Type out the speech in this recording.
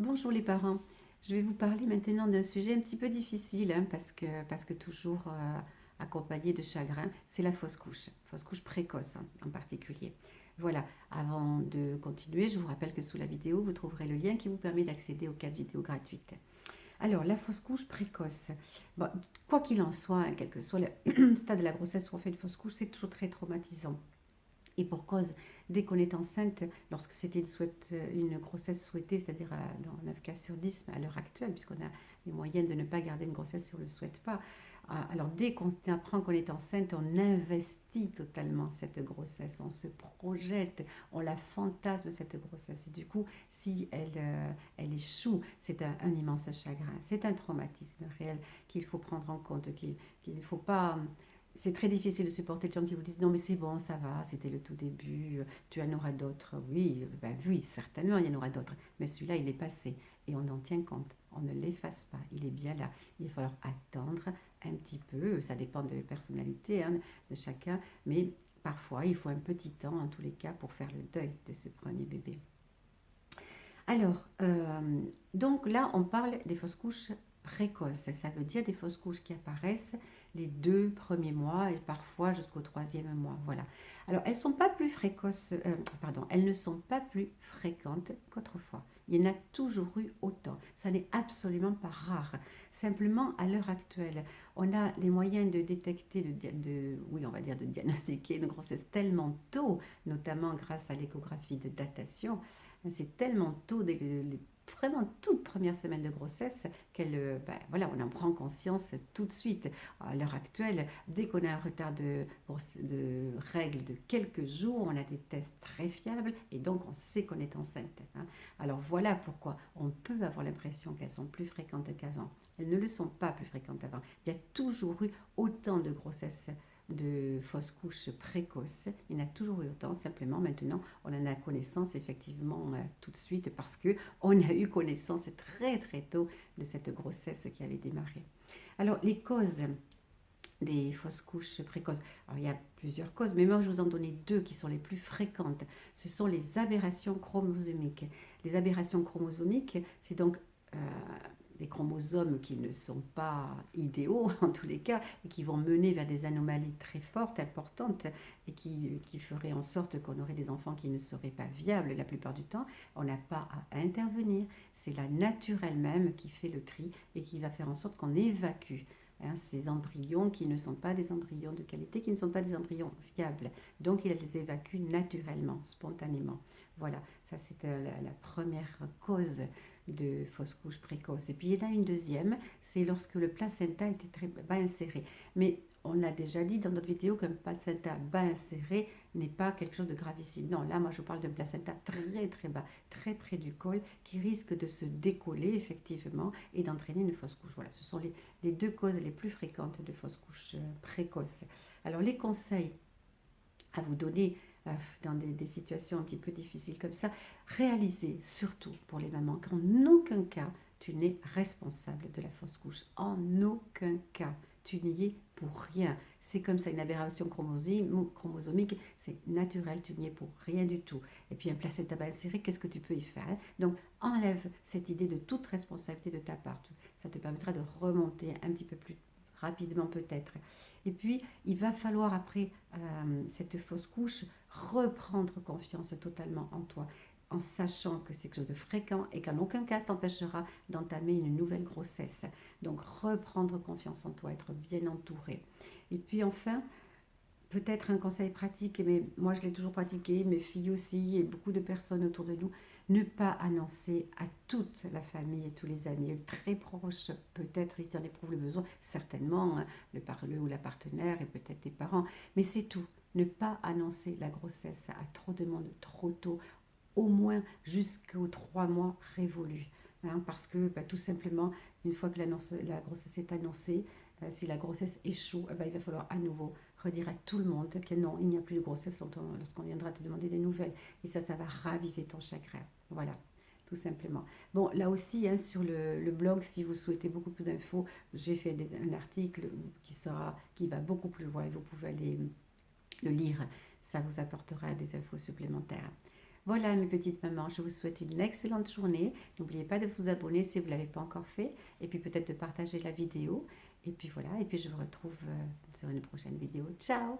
Bonjour les parents, je vais vous parler maintenant d'un sujet un petit peu difficile parce que toujours accompagné de chagrin, c'est la fausse couche précoce en particulier. Voilà, avant de continuer, je vous rappelle que sous la vidéo, vous trouverez le lien qui vous permet d'accéder aux 4 vidéos gratuites. Alors, la fausse couche précoce, bon, quoi qu'il en soit, hein, quel que soit le stade de la grossesse où on fait une fausse couche, c'est toujours très traumatisant. Et pour cause, dès qu'on est enceinte, lorsque c'était une grossesse souhaitée, c'est-à-dire dans 9 cas sur 10 à l'heure actuelle, puisqu'on a les moyens de ne pas garder une grossesse si on ne le souhaite pas. Alors dès qu'on apprend qu'on est enceinte, on investit totalement cette grossesse, on se projette, on la fantasme cette grossesse. Du coup, si elle échoue, c'est un immense chagrin, c'est un traumatisme réel qu'il faut prendre en compte, qu'il ne faut pas c'est très difficile de supporter les gens qui vous disent non mais c'est bon, ça va, c'était le tout début, tu en auras d'autres. Oui, ben oui, certainement il y en aura d'autres, mais celui-là il est passé et on en tient compte, on ne l'efface pas, il est bien là. Il va falloir attendre un petit peu, ça dépend de la personnalité hein, de chacun, mais parfois il faut un petit temps en tous les cas pour faire le deuil de ce premier bébé. Alors, donc là, on parle des fausses couches précoces. Ça veut dire des fausses couches qui apparaissent les 2 premiers mois et parfois jusqu'au 3e mois. Voilà. Alors, elles sont pas plus pardon, elles ne sont pas plus fréquentes qu'autrefois. Il y en a toujours eu autant. Ça n'est absolument pas rare. Simplement, à l'heure actuelle, on a les moyens de détecter, oui, on va dire de diagnostiquer une grossesse tellement tôt, notamment grâce à l'échographie de datation, c'est tellement tôt, dès les vraiment toutes premières semaines de grossesse, voilà, on en prend conscience tout de suite. À l'heure actuelle, dès qu'on a un retard de règles de quelques jours, on a des tests très fiables et donc on sait qu'on est enceinte. Hein. Alors voilà pourquoi on peut avoir l'impression qu'elles sont plus fréquentes qu'avant. Elles ne le sont pas plus fréquentes avant. Il y a toujours eu autant de grossesses de fausses couches précoces. Il y en a toujours eu autant, simplement maintenant on en a connaissance effectivement tout de suite parce que on a eu connaissance très très tôt de cette grossesse qui avait démarré. Alors les causes des fausses couches précoces. Alors, il y a plusieurs causes, mais moi je vous en donner deux qui sont les plus fréquentes. Ce sont les aberrations chromosomiques. Les aberrations chromosomiques, c'est donc euh, des chromosomes qui ne sont pas idéaux en tous les cas, et qui vont mener vers des anomalies très fortes, importantes, et qui feraient en sorte qu'on aurait des enfants qui ne seraient pas viables la plupart du temps. On n'a pas à intervenir. C'est la nature elle-même qui fait le tri et qui va faire en sorte qu'on évacue hein, ces embryons qui ne sont pas des embryons de qualité, qui ne sont pas des embryons viables. Donc, il les évacue naturellement, spontanément. Voilà, ça c'est la première cause de fausse couche précoce. Et puis, il y en a une deuxième, c'est lorsque le placenta était très bas inséré. Mais on l'a déjà dit dans notre vidéo qu'un placenta bas inséré n'est pas quelque chose de gravissime. Non, là, moi, je parle d'un placenta très très bas, très près du col, qui risque de se décoller effectivement et d'entraîner une fausse couche. Voilà, ce sont les deux causes les plus fréquentes de fausses couches précoces. Alors, les conseils à vous donner dans des situations un petit peu difficiles comme ça, réalisez surtout pour les mamans qu'en aucun cas tu n'es responsable de la fausse couche. En aucun cas. Tu n'y es pour rien. C'est comme ça, une aberration chromosomique, c'est naturel, tu n'y es pour rien du tout. Et puis un placenta bas inséré, qu'est-ce que tu peux y faire hein. Donc enlève cette idée de toute responsabilité de ta part. Ça te permettra de remonter un petit peu plus rapidement peut-être. Et puis, il va falloir, après cette fausse couche, reprendre confiance totalement en toi, en sachant que c'est quelque chose de fréquent et qu'en aucun cas t'empêchera d'entamer une nouvelle grossesse. Donc, reprendre confiance en toi, être bien entouré. Et puis, enfin, peut-être un conseil pratique, mais moi je l'ai toujours pratiqué, mes filles aussi et beaucoup de personnes autour de nous, ne pas annoncer à toute la famille et tous les amis très proches, peut-être si tu en éprouves le besoin, certainement hein, le ou la partenaire et peut-être tes parents, mais c'est tout. Ne pas annoncer la grossesse à trop de monde trop tôt, au moins jusqu'aux 3 mois révolus. Hein, parce que bah, tout simplement, une fois que la grossesse est annoncée, si la grossesse échoue, il va falloir à nouveau redire à tout le monde que non, il n'y a plus de grossesse lorsqu'on viendra te demander des nouvelles. Et ça va raviver ton chagrin. Voilà, tout simplement. Bon, là aussi, hein, sur le blog, si vous souhaitez beaucoup plus d'infos, j'ai fait un article qui va beaucoup plus loin. Vous pouvez aller le lire. Ça vous apportera des infos supplémentaires. Voilà mes petites mamans, je vous souhaite une excellente journée. N'oubliez pas de vous abonner si vous ne l'avez pas encore fait et puis peut-être de partager la vidéo. Et puis voilà, et puis je vous retrouve sur une prochaine vidéo. Ciao!